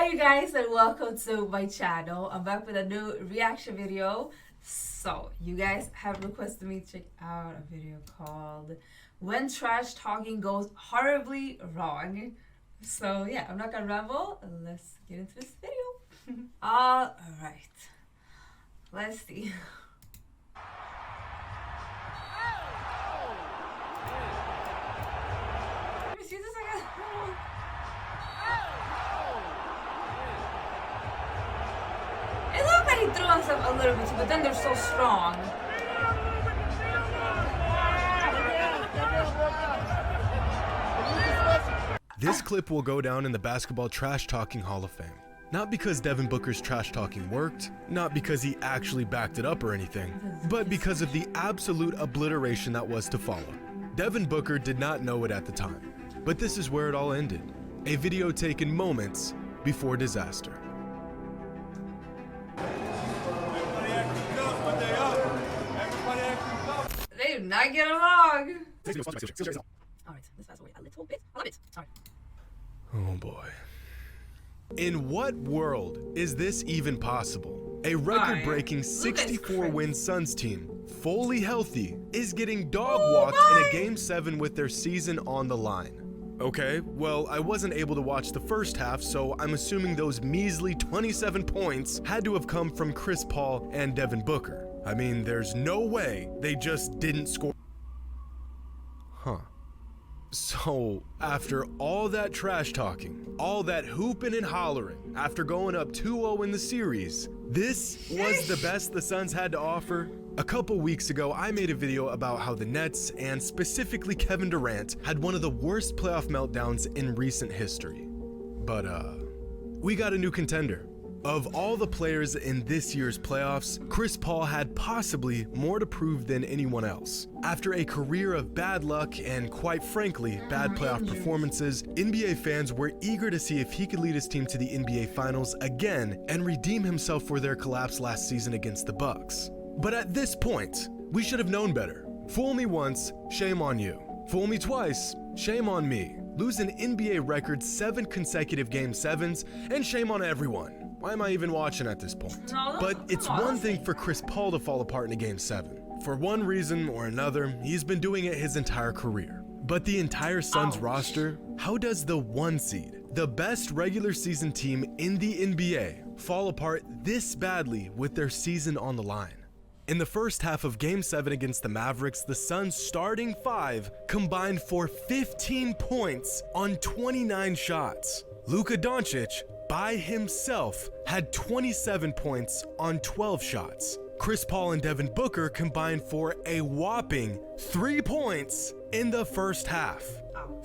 Hey guys, and welcome to my channel. I'm back with a new reaction video. So you guys have requested me to check out a video called When Trash Talking Goes Horribly Wrong. So yeah, I'm not gonna ramble. Let's get into this video. All right, let's see. Let me see this again. It looked like he threw himself a little bit too, but then they're so strong. This clip will go down in the Basketball Trash Talking Hall of Fame. Not because Devin Booker's trash talking worked, not because he actually backed it up or anything, but because of the absolute obliteration that was to follow. Devin Booker did not know it at the time, but this is where it all ended. A video taken moments before disaster. They do not get along. Alright, let's fast away a little bit. I love it. Sorry. Oh boy. In what world is this even possible? A record-breaking 64-win Suns team, fully healthy, is getting dog-walked in a Game 7 with their season on the line. Okay, well, I wasn't able to watch the first half, so I'm assuming those measly 27 points had to have come from Chris Paul and Devin Booker. I mean, there's no way they just didn't score. Huh. So, after all that trash talking, all that hooping and hollering, after going up 2-0 in the series, this was the best the Suns had to offer? A couple weeks ago, I made a video about how the Nets, and specifically Kevin Durant, had one of the worst playoff meltdowns in recent history. But, we got a new contender. Of all the players in this year's playoffs, Chris Paul had possibly more to prove than anyone else. After a career of bad luck and, quite frankly, bad playoff performances, NBA fans were eager to see if he could lead his team to the NBA Finals again and redeem himself for their collapse last season against the Bucks. But at this point, we should have known better. Fool me once, shame on you. Fool me twice, shame on me. Lose an NBA record 7 consecutive Game 7s, and shame on everyone. Why am I even watching at this point? But it's one thing for Chris Paul to fall apart in a Game 7. For one reason or another, he's been doing it his entire career. But the entire Suns roster, how does the 1 seed, the best regular season team in the NBA, fall apart this badly with their season on the line? In the first half of Game 7 against the Mavericks, the Suns' starting 5 combined for 15 points on 29 shots. Luka Dončić, by himself, had 27 points on 12 shots. Chris Paul and Devin Booker combined for a whopping 3 points in the first half.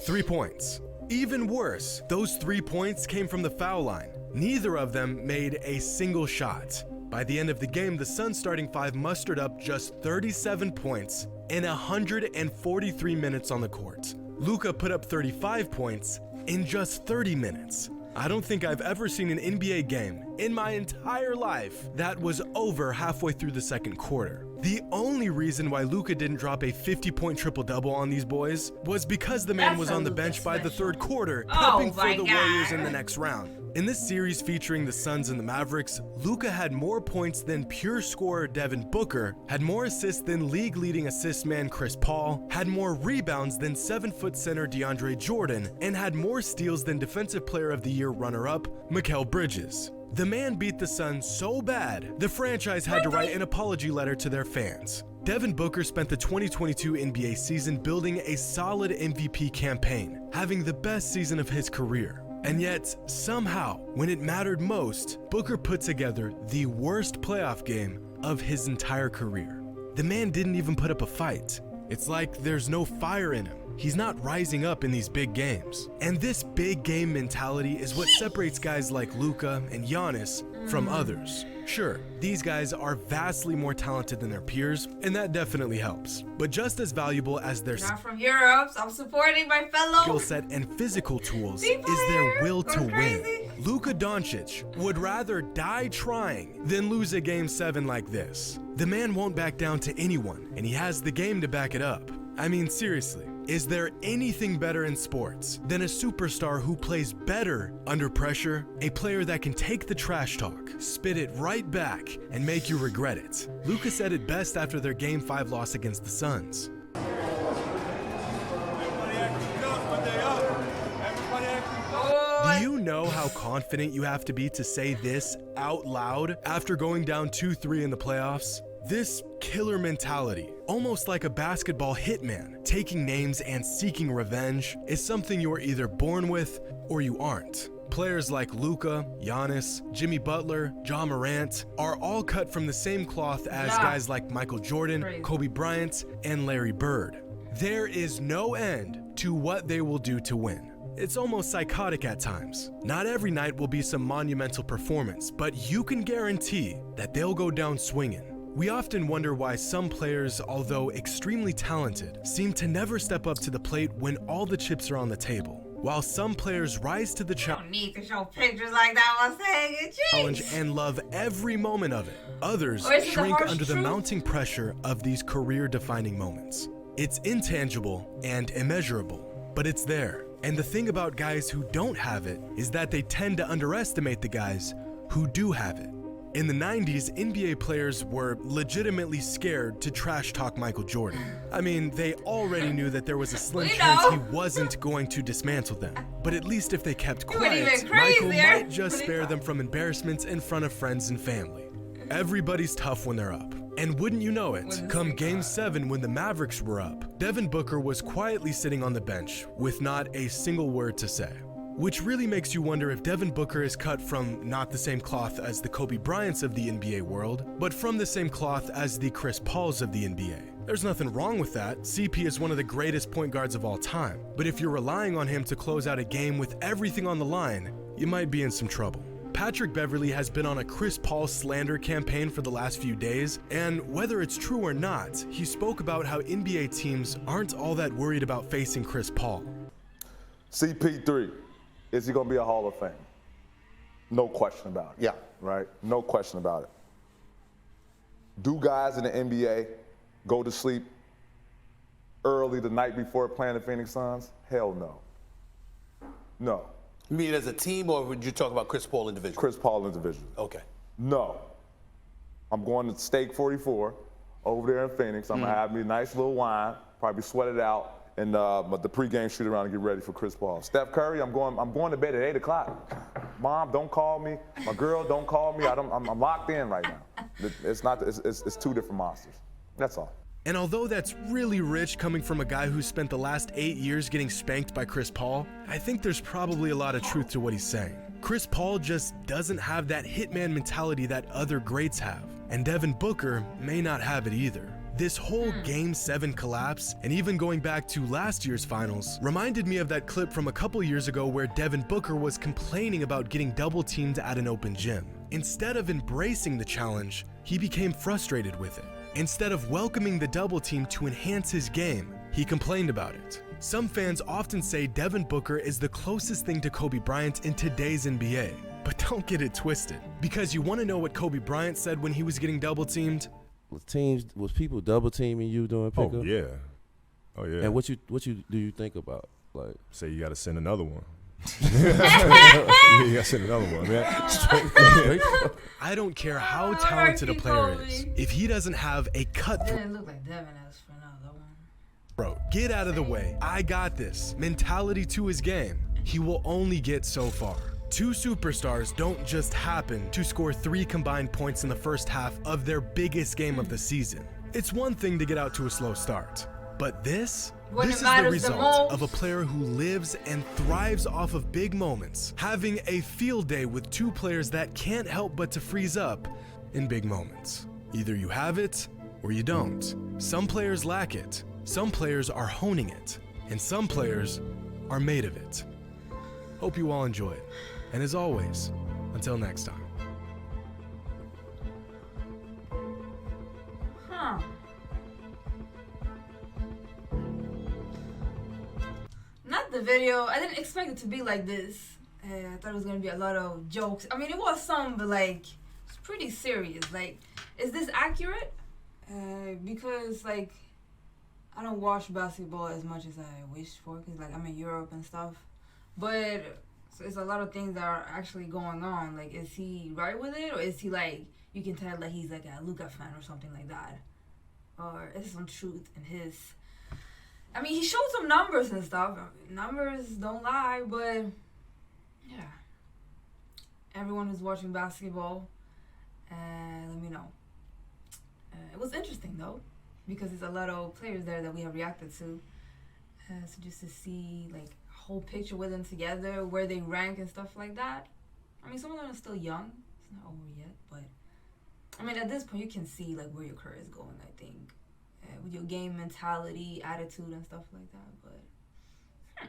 3 points. Even worse, those 3 points came from the foul line. Neither of them made a single shot. By the end of the game, the Suns' starting 5 mustered up just 37 points in 143 minutes on the court. Luka put up 35 points in just 30 minutes. I don't think I've ever seen an NBA game in my entire life that was over halfway through the second quarter. The only reason why Luka didn't drop a 50-point triple-double on these boys was because the man was on the bench by the third quarter, prepping for the Warriors in the next round. In this series featuring the Suns and the Mavericks, Luka had more points than pure scorer Devin Booker, had more assists than league-leading assist man Chris Paul, had more rebounds than 7-foot center DeAndre Jordan, and had more steals than Defensive Player of the Year runner-up Mikal Bridges. The man beat the Suns so bad, the franchise had to write an apology letter to their fans. Devin Booker spent the 2022 NBA season building a solid MVP campaign, having the best season of his career. And yet, somehow, when it mattered most, Booker put together the worst playoff game of his entire career. The man didn't even put up a fight. It's like there's no fire in him. He's not rising up in these big games. And this big game mentality is what separates guys like Luka and Giannis from others. Sure, these guys are vastly more talented than their peers, and that definitely helps. But just as valuable as their Not from Europe, so I'm supporting my fellow skill set and physical tools is their will to win. Luka Dončić would rather die trying than lose a Game 7 like this. The man won't back down to anyone, and he has the game to back it up. I mean, seriously, Is there anything better in sports than a superstar who plays better under pressure? A player that can take the trash talk, spit it right back, and make you regret it. Luka said it best after their Game 5 loss against the Suns. Do you know how confident you have to be to say this out loud after going down 2-3 in the playoffs? This killer mentality, almost like a basketball hitman, taking names and seeking revenge, is something you're either born with or you aren't. Players like Luka, Giannis, Jimmy Butler, Ja Morant are all cut from the same cloth as guys like Michael Jordan, Kobe Bryant, and Larry Bird. There is no end to what they will do to win. It's almost psychotic at times. Not every night will be some monumental performance, but you can guarantee that they'll go down swinging. We often wonder why some players, although extremely talented, seem to never step up to the plate when all the chips are on the table. While some players rise to the don't need to show pictures like that while saying it. challenge and love every moment of it, others shrink under the mounting pressure of these career-defining moments. It's intangible and immeasurable, but it's there. And the thing about guys who don't have it is that they tend to underestimate the guys who do have it. In the 90s, NBA players were legitimately scared to trash talk Michael Jordan. I mean, they already knew that there was a slim chance he wasn't going to dismantle them. But at least if they kept quiet, Michael might just spare them from embarrassments in front of friends and family. Everybody's tough when they're up. And wouldn't you know it, come Game 7 when the Mavericks were up, Devin Booker was quietly sitting on the bench with not a single word to say. Which really makes you wonder if Devin Booker is cut from not the same cloth as the Kobe Bryants of the NBA world, but from the same cloth as the Chris Pauls of the NBA. There's nothing wrong with that. CP is one of the greatest point guards of all time. But if you're relying on him to close out a game with everything on the line, you might be in some trouble. Patrick Beverley has been on a Chris Paul slander campaign for the last few days, and whether it's true or not, he spoke about how NBA teams aren't all that worried about facing Chris Paul. CP3. Is he going to be a Hall of Fame? No question about it. Yeah. Right? No question about it. Do guys in the NBA go to sleep early the night before playing the Phoenix Suns? Hell no. No. You mean as a team, or would you talk about Chris Paul individually? Chris Paul individually. Okay. No. I'm going to Steak 44 over there in Phoenix. I'm going to have me a nice little wine, probably sweat it out, and the pregame shoot around and get ready for Chris Paul. Steph Curry, I'm going to bed at 8 o'clock. Mom, don't call me. My girl, don't call me. I'm locked in right now. It's two different monsters. That's all. And although that's really rich coming from a guy who spent the last 8 years getting spanked by Chris Paul, I think there's probably a lot of truth to what he's saying. Chris Paul just doesn't have that hitman mentality that other greats have, and Devin Booker may not have it either. This whole Game 7 collapse, and even going back to last year's finals, reminded me of that clip from a couple years ago where Devin Booker was complaining about getting double-teamed at an open gym. Instead of embracing the challenge, he became frustrated with it. Instead of welcoming the double team to enhance his game, he complained about it. Some fans often say Devin Booker is the closest thing to Kobe Bryant in today's NBA. But don't get it twisted, because you want to know what Kobe Bryant said when he was getting double teamed? Was people double teaming you during pickup? Oh yeah. Oh yeah. And what do you think about? Like, say you got to send another one. You got to send another one, man. I don't care how talented a player is. If he doesn't have a cutthroat, It looked like Devin asked for another one. bro, get out of the way, I got this mentality to his game, he will only get so far. Two superstars don't just happen to score 3 combined points in the first half of their biggest game of the season. It's one thing to get out to a slow start, but this is the result of a player who lives and thrives off of big moments, having a field day with 2 players that can't help but to freeze up in big moments. Either you have it or you don't. Some players lack it, some players are honing it, and some players are made of it. Hope you all enjoy it. And as always, until next time. Huh. Not the video. I didn't expect it to be like this. I thought it was gonna be a lot of jokes. I mean, it was some, but like, it's pretty serious. Like, is this accurate? Because like, I don't watch basketball as much as I wish for, because like I'm in Europe and stuff. But so it's a lot of things that are actually going on. Like, is he right with it, or is he like, you can tell that he's like a Luka fan or something like that, or is some truth in his? I mean, he showed some numbers and stuff. Numbers don't lie, but yeah. Everyone who's watching basketball, let me know. It was interesting though, because there's a lot of players there that we have reacted to. So just to see like a whole picture with them together, where they rank and stuff like that. I mean, some of them are still young. It's not over yet, but I mean, at this point, you can see like where your career is going. I think with your game mentality, attitude, and stuff like that. But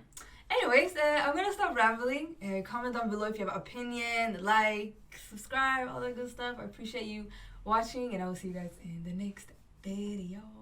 anyways, I'm gonna stop rambling. Comment down below if you have an opinion, like, subscribe, all that good stuff. I appreciate you watching, and I will see you guys in the next video.